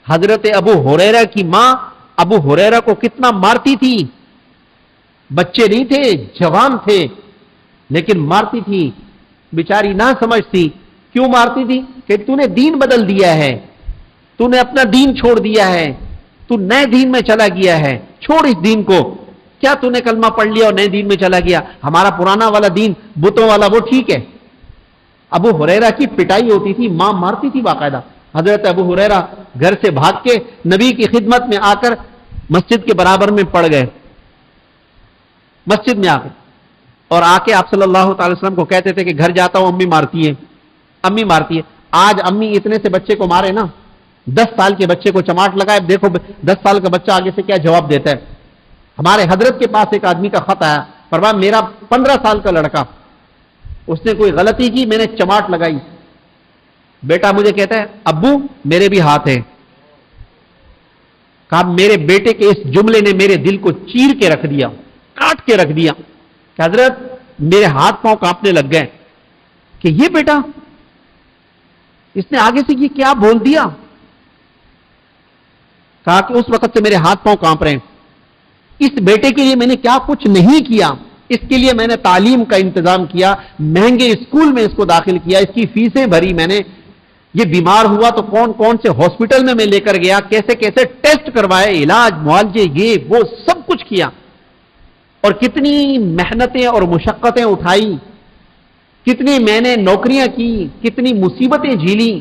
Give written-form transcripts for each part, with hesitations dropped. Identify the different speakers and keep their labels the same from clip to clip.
Speaker 1: حضرت ابو ہریرہ کی ماں ابو ہریرہ کو کتنا مارتی تھی. بچے نہیں تھے، جوان تھے، لیکن مارتی تھی. بیچاری نہ سمجھتی. کیوں مارتی تھی؟ کہ تو نے دین بدل دیا ہے، تو نے اپنا دین چھوڑ دیا ہے، تو نئے دین میں چلا گیا ہے، چھوڑ اس دین کو. کیا تو نے کلمہ پڑھ لیا اور نئے دین میں چلا گیا؟ ہمارا پرانا والا دین بتوں والا وہ ٹھیک ہے. ابو ہریرہ کی پٹائی ہوتی تھی، ماں مارتی تھی باقاعدہ. حضرت ابو ہریرہ گھر سے بھاگ کے نبی کی خدمت میں آ کر مسجد کے برابر میں پڑ گئے. مسجد میں آ کے اور آ کے آپ صلی اللہ تعالی وسلم کو کہتے تھے کہ گھر جاتا ہوں امی مارتی ہے، امی مارتی ہے. آج امی اتنے سے بچے کو مارے نا، 10 سال کے بچے کو چماٹ لگائے، دیکھو 10 سال کا بچہ آگے سے کیا جواب دیتا ہے. ہمارے حضرت کے پاس ایک آدمی کا خط آیا، فرمایا میرا 15 سال کا لڑکا، اس نے کوئی غلطی کی، میں نے چماٹ لگائی. بیٹا مجھے کہتا ہے ابو میرے بھی ہاتھ ہے. کہا میرے بیٹے کے اس جملے نے میرے دل کو چیر کے رکھ دیا، کاٹ کے رکھ دیا. کہ حضرت میرے ہاتھ پاؤں کانپنے لگ گئے کہ یہ بیٹا، اس نے آگے سے یہ کیا بول دیا. کہا کہ اس وقت سے میرے ہاتھ پاؤں کانپ رہے ہیں. اس بیٹے کے لیے میں نے کیا کچھ نہیں کیا. اس کے لیے میں نے تعلیم کا انتظام کیا، مہنگے اسکول میں اس کو داخل کیا، اس کی فیسیں بھری میں نے. یہ بیمار ہوا تو کون کون سے ہاسپٹل میں لے کر گیا، کیسے کیسے ٹیسٹ کروائے، علاج معالجے یہ وہ سب کچھ کیا. اور کتنی محنتیں اور مشقتیں اٹھائی، کتنی میں نے نوکریاں کی، کتنی مصیبتیں جھیلی،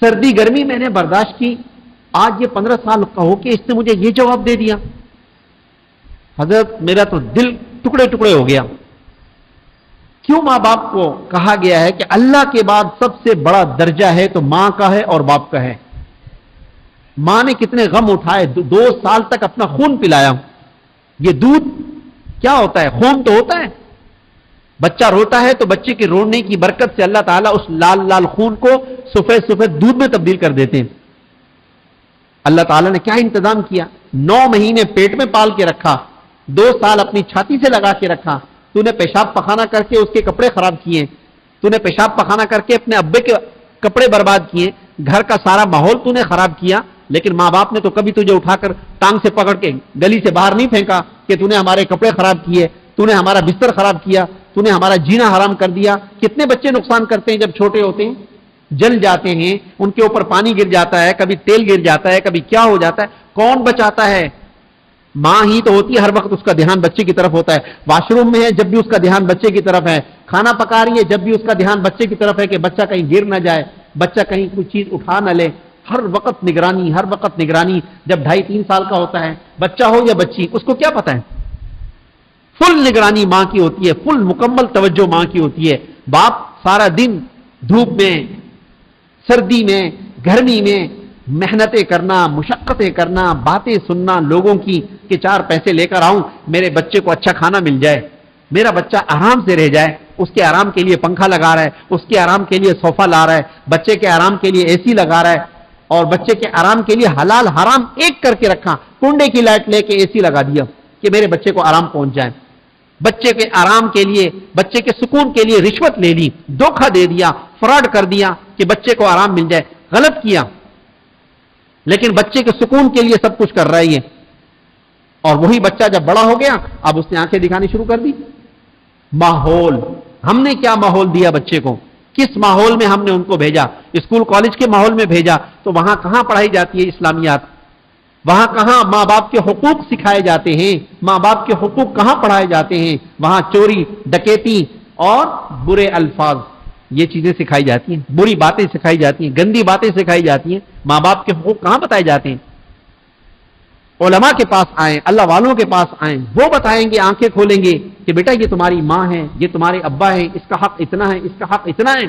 Speaker 1: سردی گرمی میں نے برداشت کی. آج یہ 15 سال کا ہو کے اس نے مجھے یہ جواب دے دیا. حضرت میرا تو دل ٹکڑے ٹکڑے ہو گیا. کیوں ماں باپ کو کہا گیا ہے کہ اللہ کے بعد سب سے بڑا درجہ ہے تو ماں کا ہے اور باپ کا ہے. ماں نے کتنے غم اٹھائے، 2 سال تک اپنا خون پلایا. یہ دودھ کیا ہوتا ہے؟ خون تو ہوتا ہے. بچہ روتا ہے تو بچے کے رونے کی برکت سے اللہ تعالیٰ اس لال لال خون کو سفید سفید دودھ میں تبدیل کر دیتے ہیں. اللہ تعالیٰ نے کیا انتظام کیا. 9 مہینے پیٹ میں پال کے رکھا، 2 سال اپنی چھاتی سے لگا کے رکھا. تو نے پیشاب پخانہ کر کے اس کے کپڑے خراب کیے، تو نے پیشاب پخانہ کر کے اپنے ابے کے کپڑے برباد کیے، گھر کا سارا ماحول تو نے خراب کیا. لیکن ماں باپ نے تو کبھی تجھے اٹھا کر ٹانگ سے پکڑ کے گلی سے باہر نہیں پھینکا کہ تو نے ہمارے کپڑے خراب کیے، تو نے ہمارا بستر خراب کیا، تو نے ہمارا جینا حرام کر دیا. کتنے بچے نقصان کرتے ہیں جب چھوٹے ہوتے ہیں، جل جاتے ہیں، ان کے اوپر پانی گر جاتا ہے، کبھی تیل گر جاتا ہے، کبھی کیا ہو جاتا ہے. کون بچاتا ہے؟ ماں ہی تو ہوتی ہے. ہر وقت اس کا دھیان بچے کی طرف ہوتا ہے. واش روم میں ہے جب بھی اس کا دھیان بچے کی طرف ہے، کھانا پکا رہی ہے جب بھی اس کا دھیان بچے کی طرف ہے کہ بچہ کہیں گر نہ جائے، بچہ کہیں کوئی چیز اٹھا نہ لے. ہر وقت نگرانی، ہر وقت نگرانی. جب 2.5-3 سال کا ہوتا ہے بچہ ہو یا بچی، اس کو کیا پتا ہے؟ فل نگرانی ماں کی ہوتی ہے، فل مکمل توجہ ماں کی ہوتی ہے. باپ سارا دن دھوپ میں، سردی میں، گرمی میں محنتیں کرنا، مشقتیں کرنا، باتیں سننا لوگوں کی کہ 4 پیسے لے کر آؤں، میرے بچے کو اچھا کھانا مل جائے، میرا بچہ آرام سے رہ جائے. اس کے آرام کے لیے پنکھا لگا رہا ہے، اس کے آرام کے لیے صوفہ لا رہا ہے، بچے کے آرام کے لیے AC لگا رہا ہے، اور بچے کے آرام کے لیے حلال حرام ایک کر کے رکھا. کنڈے کی لائٹ لے کے AC لگا دیا کہ میرے بچے کو آرام پہنچ جائے. بچے کے آرام کے لیے، بچے کے سکون کے لیے رشوت لے لی، دھوکہ دے دیا، فراڈ کر دیا کہ بچے کو آرام مل جائے. غلط کیا، لیکن بچے کے سکون کے لیے سب کچھ کر رہا ہے. اور وہی بچہ جب بڑا ہو گیا، اب اس نے آنکھیں دکھانی شروع کر دی. ماحول، ہم نے کیا ماحول دیا بچے کو؟ کس ماحول میں ہم نے ان کو بھیجا؟ اسکول کالج کے ماحول میں بھیجا تو وہاں کہاں پڑھائی جاتی ہے اسلامیات؟ وہاں کہاں ماں باپ کے حقوق سکھائے جاتے ہیں؟ ماں باپ کے حقوق کہاں پڑھائے جاتے ہیں؟ وہاں چوری، ڈکیتی اور برے الفاظ، یہ چیزیں سکھائی جاتی ہیں، بری باتیں سکھائی جاتی ہیں، گندی باتیں سکھائی جاتی ہیں. ماں باپ کے حقوق کہاں بتائے جاتے ہیں؟ علماء کے پاس آئیں، اللہ والوں کے پاس آئیں، وہ بتائیں گے، آنکھیں کھولیں گے کہ بیٹا یہ تمہاری ماں ہے، یہ تمہارے ابا ہے، اس کا حق اتنا ہے، اس کا حق اتنا ہے.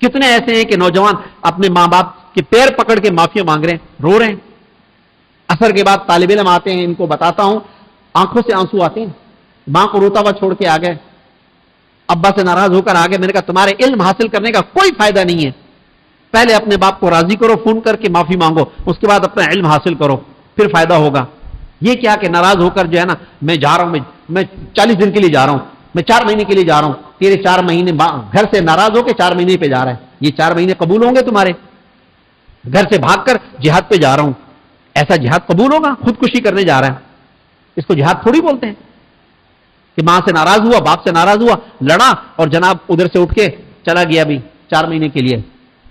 Speaker 1: کتنے ایسے ہیں کہ نوجوان اپنے ماں باپ کے پیر پکڑ کے معافی مانگ رہے ہیں، رو رہے ہیں. عصر کے بعد طالب علم آتے ہیں، ان کو بتاتا ہوں، آنکھوں سے آنسو آتے ہیں. ماں کو روتا ہوا چھوڑ کے آ گئے، ابا سے ناراض ہو کر آ گئے. میں نے کہا تمہارے علم حاصل کرنے کا کوئی فائدہ نہیں ہے، پہلے اپنے باپ کو راضی کرو، فون کر کے معافی مانگو، اس کے بعد اپنا علم حاصل کرو، پھر فائدہ ہوگا. یہ کیا کہ ناراض ہو کر جو ہے نا، میں جا رہا ہوں، میں 40 دن کے لیے جا رہا ہوں، میں 4 مہینے کے لیے جا رہا ہوں. تیرے 4 مہینے گھر سے ناراض ہو کے 4 مہینے پہ جا رہا ہے، یہ 4 مہینے قبول ہوں گے تمہارے؟ گھر سے بھاگ کر جہاد پہ جا رہا ہوں، ایسا جہاد قبول ہوگا؟ خودکشی کرنے جا رہا ہے، اس کو جہاد تھوڑی بولتے ہیں کہ ماں سے ناراض ہوا، باپ سے ناراض ہوا، لڑا اور جناب ادھر سے اٹھ کے چلا گیا بھی 4 مہینے کے لیے،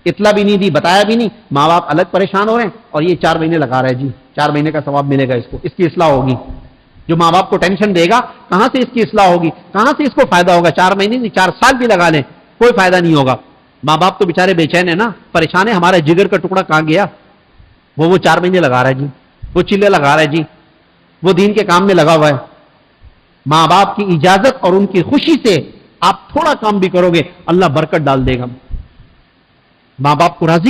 Speaker 1: اطلاع بھی نہیں دی، بتایا بھی نہیں، ماں باپ الگ پریشان ہو رہے ہیں اور یہ 4 مہینے لگا رہا ہے جی، 4 مہینے کا ثواب ملے گا اس کو، اس کی اصلاح ہوگی۔ جو ماں باپ کو ٹینشن دے گا کہاں سے اس کی اصلاح ہوگی، کہاں سے اس کو فائدہ ہوگا؟ 4 مہینے نہیں 4 سال بھی لگا لیں کوئی فائدہ نہیں ہوگا۔ ماں باپ تو بےچارے بے چین ہے نا، پریشان ہے، ہمارا جگر کا ٹکڑا کہاں گیا؟ وہ 4 مہینے لگا رہا ہے جی، وہ چلے لگا رہا ہے جی، وہ دین کے کام میں لگا ہوا ہے۔ ماں باپ کی اجازت اور ان کی خوشی سے آپ تھوڑا کام بھی کرو گے، اللہ برکت ڈال دے گا۔ ماں باپ کو راضی